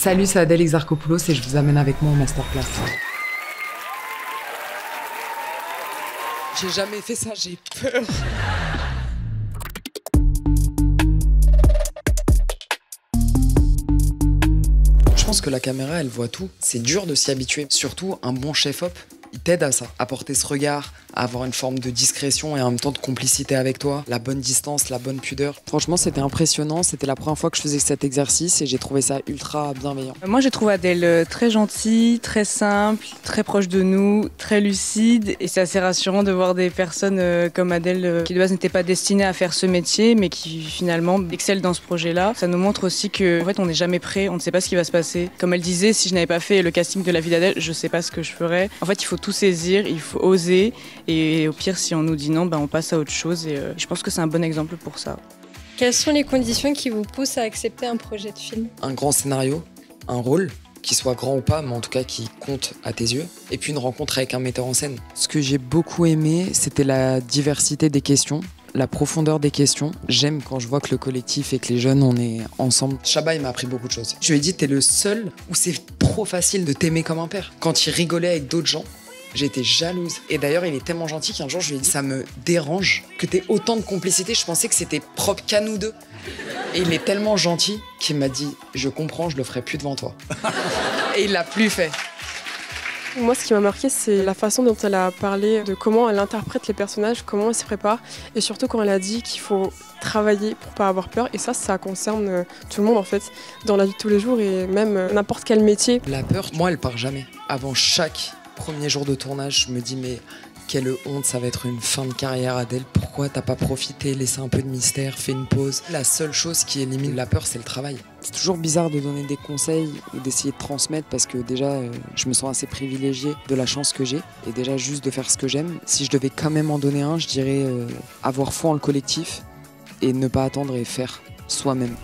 Salut, c'est Adèle Exarchopoulos et je vous amène avec moi en masterclass. J'ai jamais fait ça, j'ai peur. Je pense que la caméra, elle voit tout. C'est dur de s'y habituer. Surtout, un bon chef-op, il t'aide à ça. À porter ce regard, à avoir une forme de discrétion et en même temps de complicité avec toi. La bonne distance, la bonne pudeur. Franchement, c'était impressionnant. C'était la première fois que je faisais cet exercice et j'ai trouvé ça ultra bienveillant. Moi, j'ai trouvé Adèle très gentille, très simple, très proche de nous, très lucide. Et c'est assez rassurant de voir des personnes comme Adèle qui de base n'étaient pas destinées à faire ce métier, mais qui finalement excellent dans ce projet-là. Ça nous montre aussi qu'en fait, on n'est jamais prêt, on ne sait pas ce qui va se passer. Comme elle disait, si je n'avais pas fait le casting de La vie d'Adèle, je ne sais pas ce que je ferais. En fait, il faut tout saisir, il faut oser. Et au pire, si on nous dit non, on passe à autre chose. Et je pense que c'est un bon exemple pour ça. Quelles sont les conditions qui vous poussent à accepter un projet de film? Un grand scénario, un rôle, qu'il soit grand ou pas, mais en tout cas qui compte à tes yeux. Et puis une rencontre avec un metteur en scène. Ce que j'ai beaucoup aimé, c'était la diversité des questions. La profondeur des questions. J'aime quand je vois que le collectif et que les jeunes, on est ensemble. Chaba, il m'a appris beaucoup de choses. Je lui ai dit, t'es le seul où c'est trop facile de t'aimer comme un père. Quand il rigolait avec d'autres gens, j'étais jalouse. Et d'ailleurs, il est tellement gentil qu'un jour, je lui ai dit, ça me dérange que t'aies autant de complicité. Je pensais que c'était propre qu'à nous deux. Et il est tellement gentil qu'il m'a dit, je comprends, je le ferai plus devant toi. Et il l'a plus fait. Moi, ce qui m'a marqué, c'est la façon dont elle a parlé de comment elle interprète les personnages, comment elle se prépare, et surtout quand elle a dit qu'il faut travailler pour pas avoir peur. Et ça concerne tout le monde en fait, dans la vie de tous les jours et même n'importe quel métier. La peur, moi, elle part jamais. Avant chaque premier jour de tournage, je me dis mais quelle honte, ça va être une fin de carrière Adèle. Pourquoi t'as pas profité, laissé un peu de mystère, fait une pause? La seule chose qui élimine la peur, c'est le travail. C'est toujours bizarre de donner des conseils ou d'essayer de transmettre parce que déjà, je me sens assez privilégié de la chance que j'ai et déjà juste de faire ce que j'aime. Si je devais quand même en donner un, je dirais avoir foi en le collectif et ne pas attendre et faire soi-même.